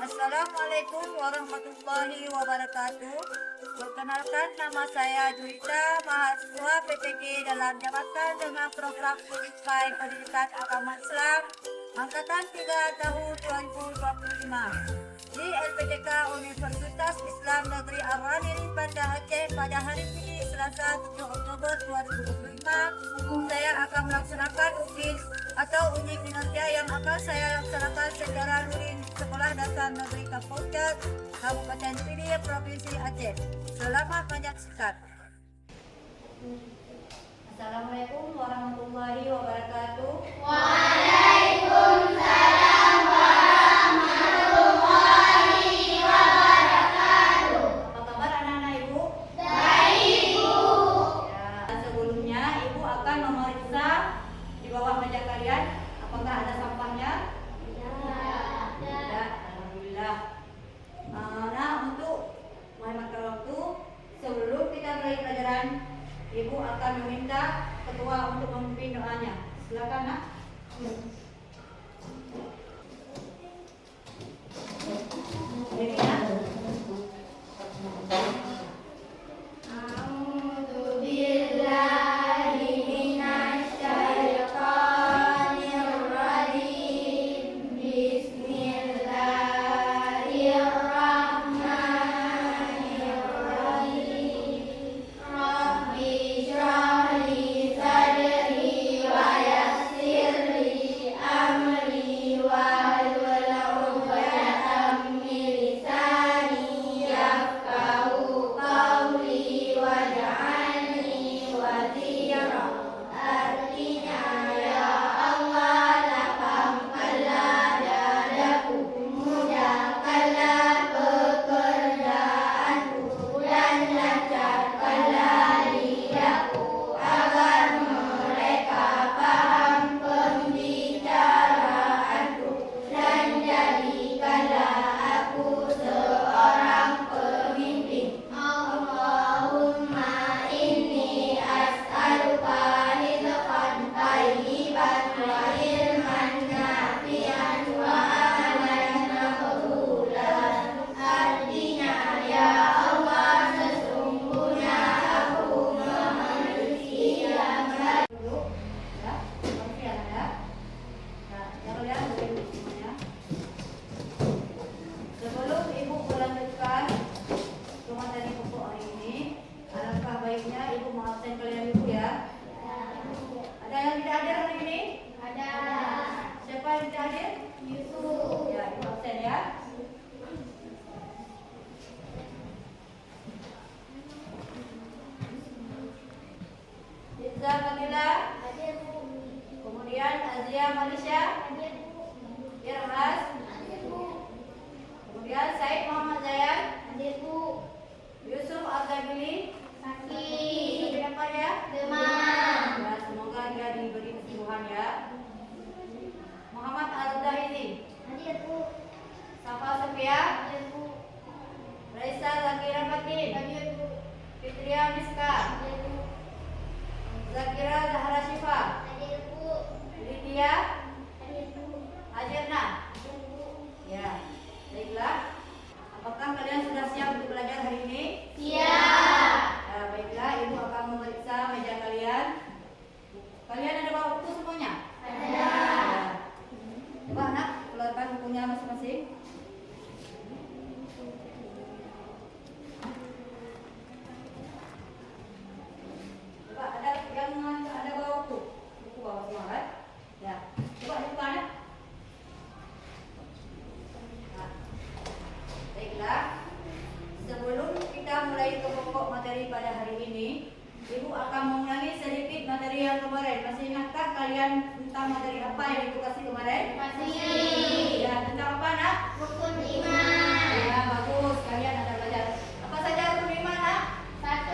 Assalamualaikum warahmatullahi wabarakatuh. Perkenalkan, nama saya Juwita, mahasiswa PTG dalam jabatan dengan program Unified Pendidikan Agama Islam Angkatan 3 tahun 2025 di LPTK Universitas Islam Negeri Al-Ghaniri Banda Aceh pada hari ini Selasa 7 Oktober 2025. Saya akan melaksanakan uji kinerja yang akan saya laksanakan secara luring Sekolah Dasar Negeri Kapaucat, Kabupaten Pidi, Provinsi Aceh. Selamat menyaksikan. Assalamualaikum warahmatullahi wabarakatuh. Waalaikumsalam warahmatullahi wabarakatuh. Apa kabar anak-anak Ibu? Baik, Bu. Ya, sebelumnya Ibu akan memeriksa di bawah meja kalian apakah ada sampahnya? Ya, alhamdulillah. Nah, untuk menghemat waktu, sebelum kita mulai pelajaran, Ibu akan meminta ketua untuk memimpin doanya. Silakan, Nak. Jadi, Nak. Kemudian Azia Malaysia, Irmas, kemudian Said Muhammad Zayan, Yusuf Azabili, sakit apa ya? Demam. Ya, semoga dia diberi kesembuhan ya. Muhammad Al-Zahidi, Safa Sofia, Raisa Zakira Fatin, Fitria Miska, Zakira Zahra Syifa, Lydia, Ajerna. Ya, baiklah. Apakah kalian sudah siap untuk belajar hari ini? Siap. Ya, baiklah, Ibu akan memeriksa meja kalian. Kalian ada bawa buku semuanya? Ada. Ya. Coba Nak, keluarkan bukunya masing-masing. Coba ada yang ada bawa buku bawa semua kan? Ya, coba dibuka Nak. Nah, baiklah. Sebelum kita mulai ke pokok materi pada hari ini, Ibu akan mengulangi sedikit materi yang kemarin. Masih ingatkah kalian tentang materi apa yang Ibu kasih kemarin? Masih. Ya, tentang apa Nak? Rukun iman. Ya, bagus. Kalian ada belajar. Apa saja rukun iman Nak? 1.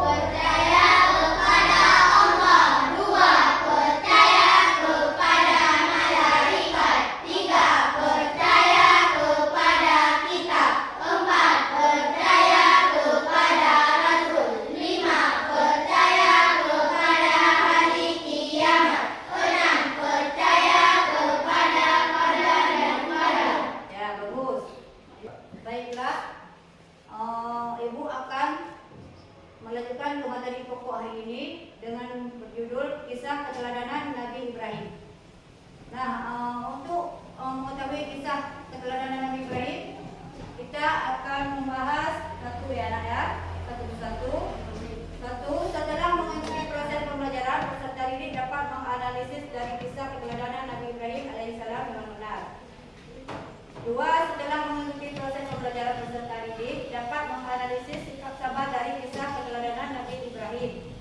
Percaya kepada Allah. 2. Percaya kepada malaikat. 3. Percaya kepada kitab. 4. Percaya kepada Rasul. 5. Percaya kepada hari kiamat. 6. Percaya kepada qadar dan qadar. Baiklah, Ibu akan melanjutkan ke materi pokok hari ini dengan berjudul Kisah Keteladanan Nabi Ibrahim. Nah, untuk mengetahui kisah keteladanan Nabi Ibrahim, kita akan membahas satu ya anak ya, satu persatu. Setelah mengikuti proses pembelajaran, peserta didik dapat menganalisis dari kisah keteladanan Nabi Ibrahim alaihissalam dengan benar. 2. Setelah mengikuti proses pembelajaran, peserta didik dapat menganalisis sikap sabar dari kisah keteladanan Nabi Ibrahim.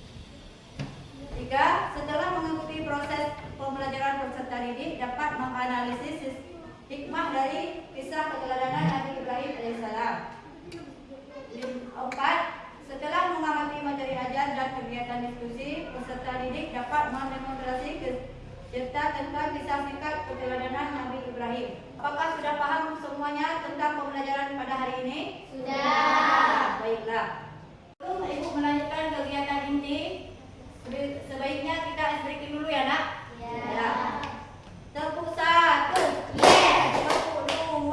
3. Setelah mengikuti proses pembelajaran, peserta didik dapat menganalisis hikmah dari kisah keteladanan Nabi Ibrahim alaihissalam. 4. Setelah mengamati materi ajar dan kegiatan diskusi, peserta didik dapat mendemonstrasi cerita tentang kisah singkat keteladanan Nabi Ibrahim. Apakah sudah paham semuanya tentang pembelajaran pada hari ini? Sudah. Baiklah. Sebelum Ibu melanjutkan kegiatan inti, sebaiknya kita breaking dulu ya nak? Ya. Tepuk 1. Yes. Tepuk 2.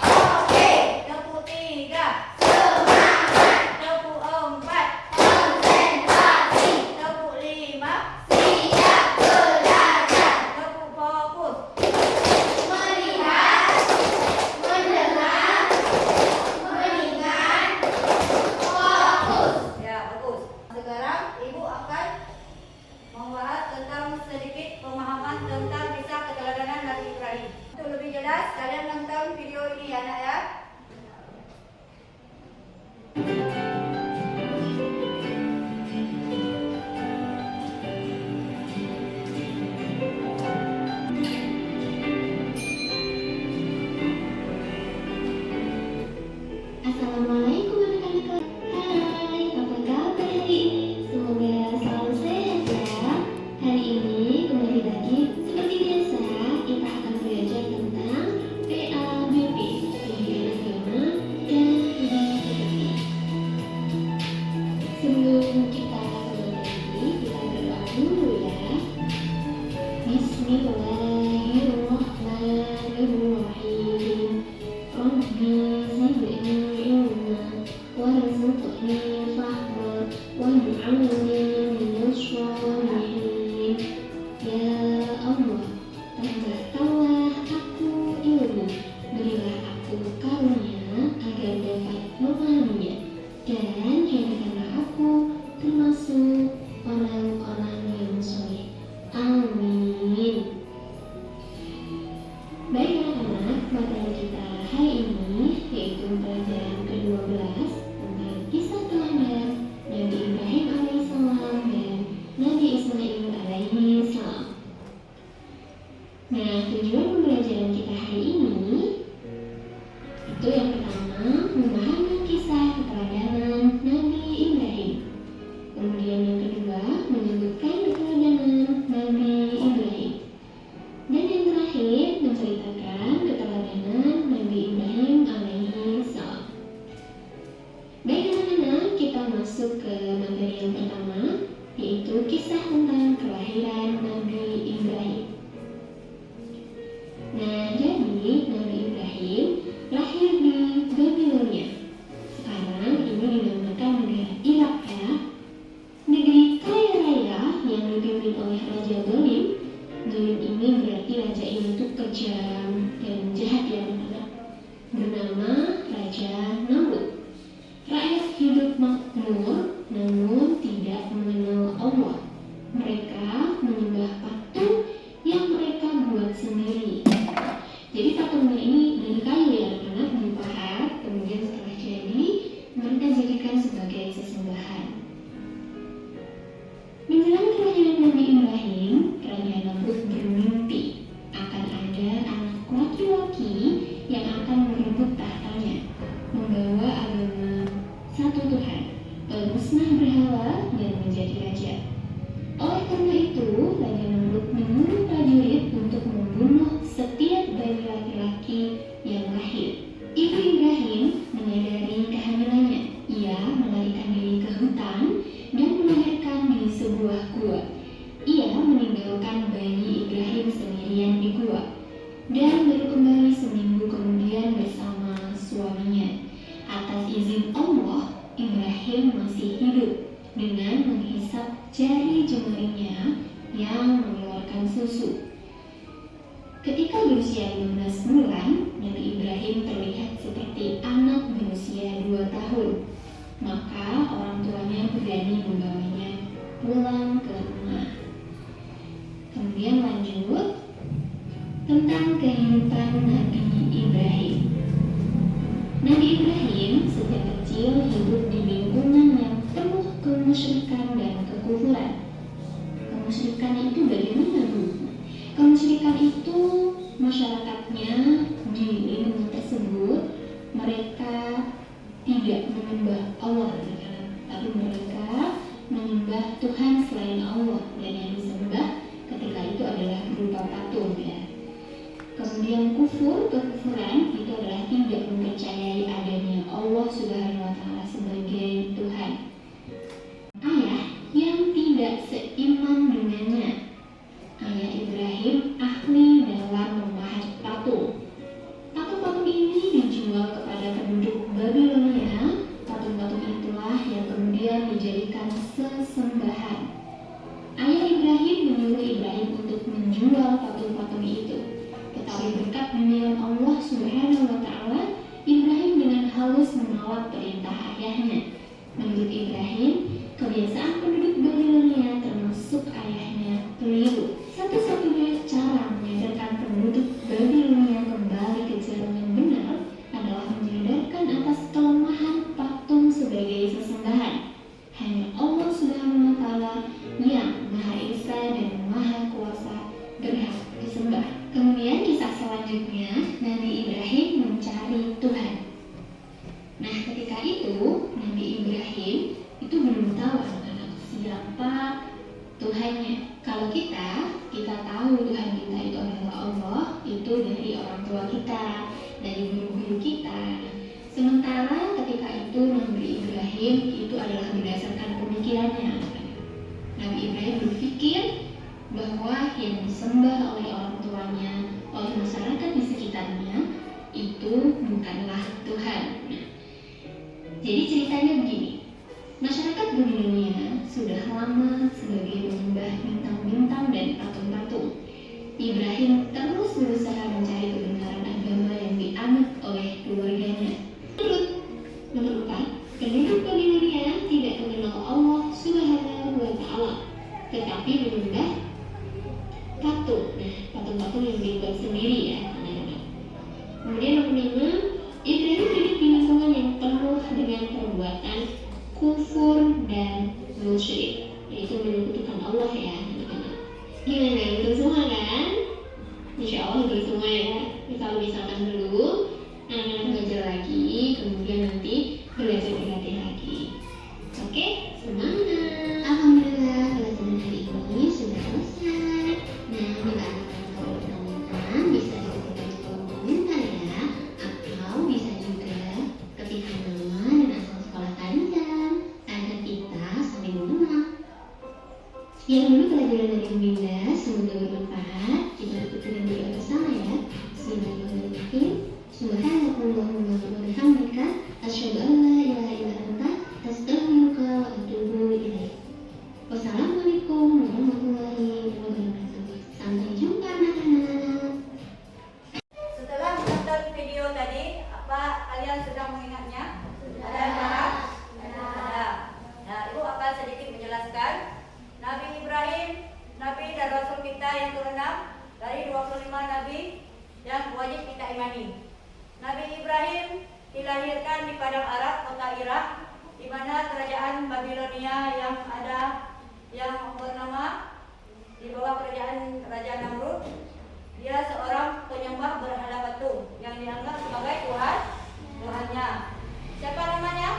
Oke. Tepuk 3. Semangat. Tepuk 4. Konsentrasi. Tepuk 5. Siap belajar. Tepuk fokus. Melihat. Mendengar. Mengingat. Fokus. Ya, bagus. Sekarang Ibu akan membahas tentang sedikit pemahaman tentang kisah keteladanan Nabi Ibrahim. Untuk lebih jelas, kalian nonton video ini ya nak ya. Assalamualaikum anak-anak. Hai, apa kabar hari ini? Semoga selalu sehat ya. Hari ini kembali lagi seperti biasa kita akan belajar tentang PABB, pendidikan agama dan budaya tertentu. Sebelum kita mulai lagi, kita berdoa dulu ya. Bismillahirrahmanirrahim. Rabbi zidni ilma warzuqni fahma waj'alni minas sholihin. Ya Allah, tambahkanlah aku ilmu, berilah aku karunia agar dapat memahaminya, dan jadikanlah aku termasuk orang-orang yang soleh. Amin. Baik anak-anak, materi kita hari ini yaitu pelajaran ke-12 tentang kisah teladan Nabi Ibrahim alaihissalam dan Nabi Ismail alaihissalam. Nah, tujuan pembelajaran kita hari ini itu yang pertama, memahami kisah keteladanan Nabi Ibrahim. Kemudian yang kedua, menyebutkan keteladanan Nabi Ibrahim. Dan yang terakhir, menceritakan keteladanan Nabi Ibrahim alaihissalam. Baik anak-anak, kita masuk ke materi yang pertama, yaitu kisah tentang kelahiran Nabi Ibrahim. Nah, jadi Nabi Ibrahim lahir di Babilonia. Sekarang ini dinamakan negara Irak ya. Negeri kaya raya yang dipimpin oleh Raja Zolim. Zolim ini berarti raja ini tuh kejam dan jahat ya anak-anak. Bernama Raja Namrud. Rakyat hidup makmur namun tidak mengenal Allah. Mereka menyembah patung yang mereka buat sendiri. Jadi patungnya ini dari kayu ya anak-anak, dipahat, kemudian setelah jadi mereka jadikan sebagai sesembahan. Menjelang kelahiran Nabi Ibrahim, Raja Namrud bermimpi akan ada anak laki-laki yang akan merebut tahtanya, membawa agama satu Tuhan, musnah berhala dan menjadi raja. Oleh karena itu, Ibrahim masih hidup dengan menghisap jari jemarinya yang mengeluarkan susu. Ketika berusia 15 bulan, Nabi Ibrahim terlihat seperti anak berusia 2 tahun. Maka orang tuanya berani membawanya pulang ke rumah. Kemudian lanjut tentang kehidupan Nabi Ibrahim. Nabi Ibrahim sejak kecil hidup di lingkungan yang penuh kemusyrikan dan kekufuran. Kemusyrikan itu bagaimana, Bu? Kemusyrikan itu masyarakatnya di lingkungan tersebut mereka tidak menyembah Allah, tapi mereka menyembah Tuhan selain Allah, dan yang disembah ketika itu adalah berupa patung, ya. Kemudian kekufuran itu adalah tidak mempercayai adanya Allah Subhanahu wa Ta'ala sebagai Tuhan. Ayah yang tidak seiman dengannya. Ayah Ibrahim ahli dalam memahat patung. Patung-patung ini dijual kepada penduduk Babilonia. Patung-patung itulah yang kemudian dijadikan sesembahan. Ayah Ibrahim menyuruh Ibrahim untuk menjual patung-patung itu. Tetapi berkat bimbingan Allah Subhanahu wa Ta'ala, Ibrahim dengan halus menolak perintah ayahnya. Menurut Ibrahim, kebiasaan penduduk Babilonia termasuk ayahnya keliru. Satu-satunya cara menyadarkan penduduk Babilonia kembali ke jalan yang benar adalah menyadarkan atas kelemahan patung sebagai sesembahan. Hanya Allah Subhanahu wa Ta'ala yang Maha Esa dan Maha Kuasa berhak disembah. Kemudian kisah selanjutnya, Nabi Ibrahim mencari Tuhan. Nah, ketika itu Nabi Ibrahim itu belum tahu anak-anak siapa Tuhannya. Kalau kita tahu Tuhan kita itu adalah Allah, itu dari orang tua kita, dari guru-guru kita. Sementara ketika itu Nabi Ibrahim itu adalah berdasarkan pemikirannya. Nabi Ibrahim berpikir bahwa yang disembah oleh orang tuanya, oleh masyarakat di sekitarnya itu bukanlah Tuhan. Nah, jadi ceritanya begini. Masyarakat Babilonia sudah lama sebagai penyembah bintang-bintang dan patung-patung. Ibrahim terus berusaha mencari kebenaran agama yang dianut oleh keluarganya. Menurut 4, penduduk Babilonia tidak mengenal Allah Subhanahu wa Ta'ala, tetapi menyembah patung. Nah, patung-patung yang dibuat sendiri, ya, anak-anak. Kemudian nomor 5, Ibrahim hidup di lingkungan yang penuh dengan perbuatan kufur dan musyrik, yaitu menyekutukan Allah, ya, anak-anak. Gimana, betul semua kan? Insya Allah betul semua, ya. Kalau misalkan dulu anak-anak belajar lagi, kemudian nanti belajar berlatih lagi. Oke, semangat. Alhamdulillah, pelajaran hari ini sudah selesai. Nah, bila anak-anak bertanya bisa dituliskan di kolom komentar, ya, atau bisa juga ketikkan nama dan asal sekolah kalian agar kita saling mengenal. Yang dulu pelajaran dari Bunda, semoga bermanfaat. Kita ikuti dengan doa bersama, ya. Bismillahirrahmanirrahim. Subhanallahumma wa bihamdika asyhadu an la ilaha illa anta astaghfiruka wa atubu ilaik. Wassalamualaikum warahmatullahi wabarakatuh. Sampai jumpa, anak-anak. Setelah menonton video tadi, apa kalian sudah mengingatnya? Ada yang paham? Ada. Nah, Ibu akan sedikit menjelaskan. Nabi Ibrahim, Nabi dan Rasul kita yang ke-6 dari 25 Nabi yang wajib kita imani. Nabi Ibrahim dilahirkan di padang Arab, kota Irak, di mana kerajaan Babilonia yang bernama di bawah kerajaan Raja Namrud. Dia seorang penyembah berhala batu yang dianggap sebagai Tuhannya. Siapa namanya?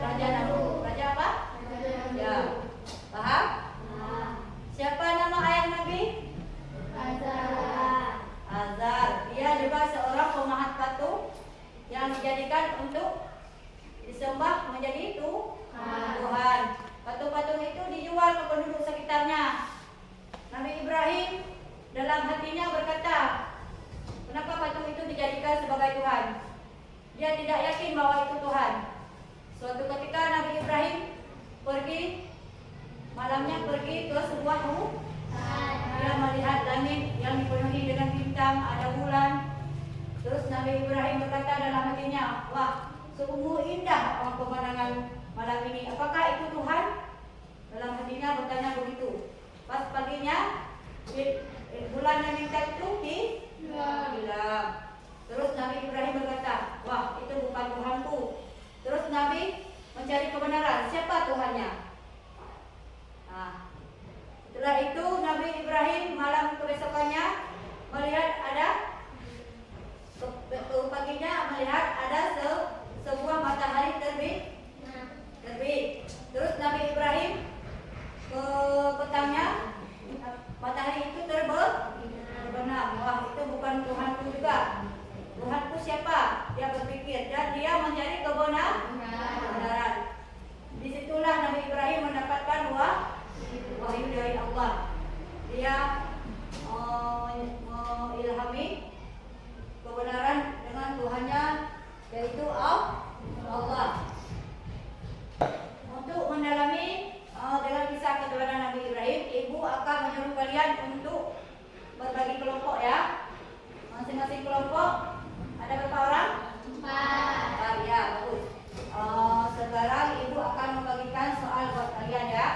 Raja Namrud. Raja apa? Ya. Paham? Siapa nama ayah Nabi? Azar. Dia juga seorang pemahat patung yang dijadikan untuk disembah menjadi Tuhan. Patung-patung itu dijual ke penduduk sekitarnya. Nabi Ibrahim dalam hatinya berkata, kenapa patung itu dijadikan sebagai Tuhan? Dia tidak yakin bahwa itu Tuhan. Suatu ketika Nabi Ibrahim malamnya pergi ke sebuah hutan. Dia melihat langit yang dipenuhi dengan bintang, ada bulan. Terus Nabi Ibrahim berkata dalam hatinya, wah, sungguh indah pemandangan malam ini. Apakah itu Tuhan? Dalam hatinya bertanya begitu. Pas paginya, bulan yang bintang itu hilang. Terus Nabi Ibrahim berkata, wah, itu bukan Tuhanku. Terus Nabi mencari kebenaran, siapa Tuhannya? Nah, setelah itu Nabi Ibrahim malam kebesokannya melihat ada paginya melihat ada sebuah matahari terbit. Terus Nabi Ibrahim ke petangnya matahari itu terbenam. Wah, itu bukan Tuhanku juga. Tuhanku siapa? Dia berpikir dan dia mencari kebenaran. Disitulah Nabi Ibrahim mendapatkan wahyu dari Allah. Dia mengilhami kebenaran dengan Tuhannya, yaitu Allah. Untuk mendalami dengan kisah keturunan Nabi Ibrahim, ibu akan menyuruh kalian untuk berbagi kelompok ya. Masing-masing kelompok ada berapa orang? 4 ya, bagus. Sekarang ibu akan membagikan soal buat kalian ya.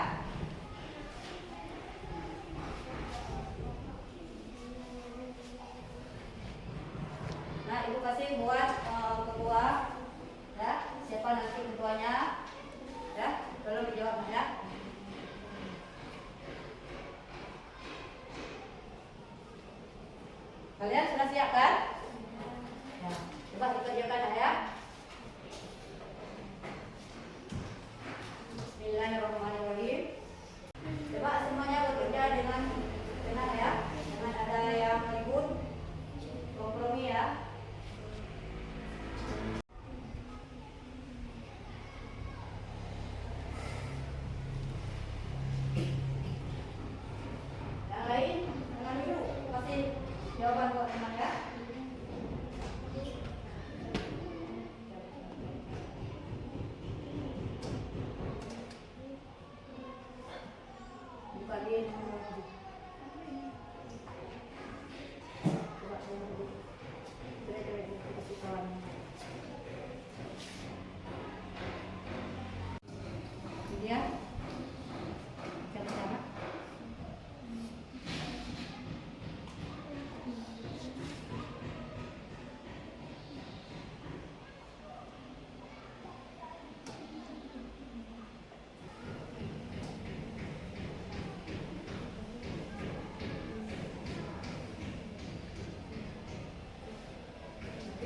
Nah, ibu kasih buat ketua ya. Siapa nanti ketuanya? Ya, tolong dijawab ya. Kalian sudah siap kan? Ya, coba dikerjakan ya. Bismillahirrahmanirrahim. Coba semuanya bekerja dengan tenang ya. Jangan ada yang ribut. Kompromi ya. Yang lain, jangan dulu kasih jawaban buat teman ya. Buka dia. Ya. Sama-sama.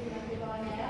Nanti bawahnya ya.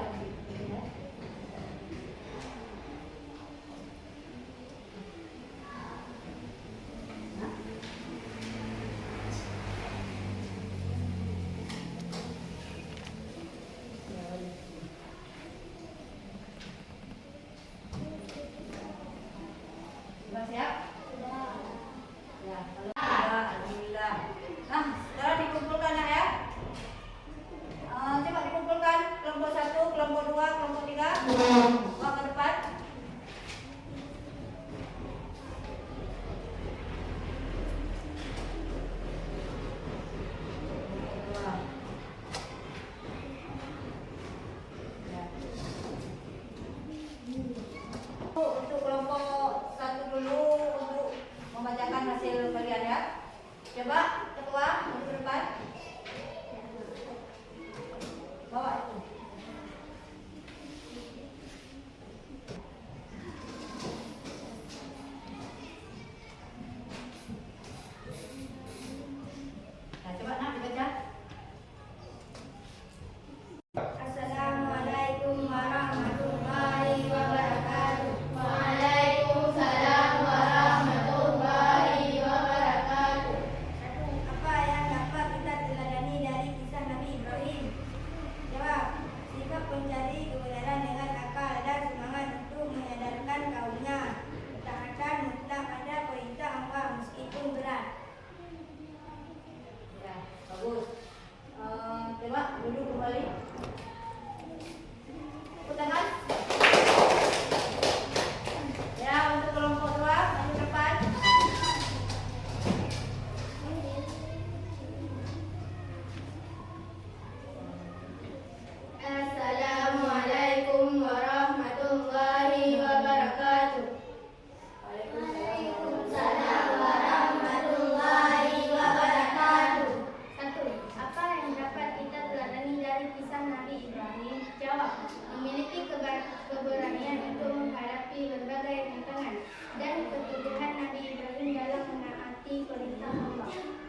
berbagai tantangan dan keteguhan Nabi Ibrahim dalam menaati perintah Allah.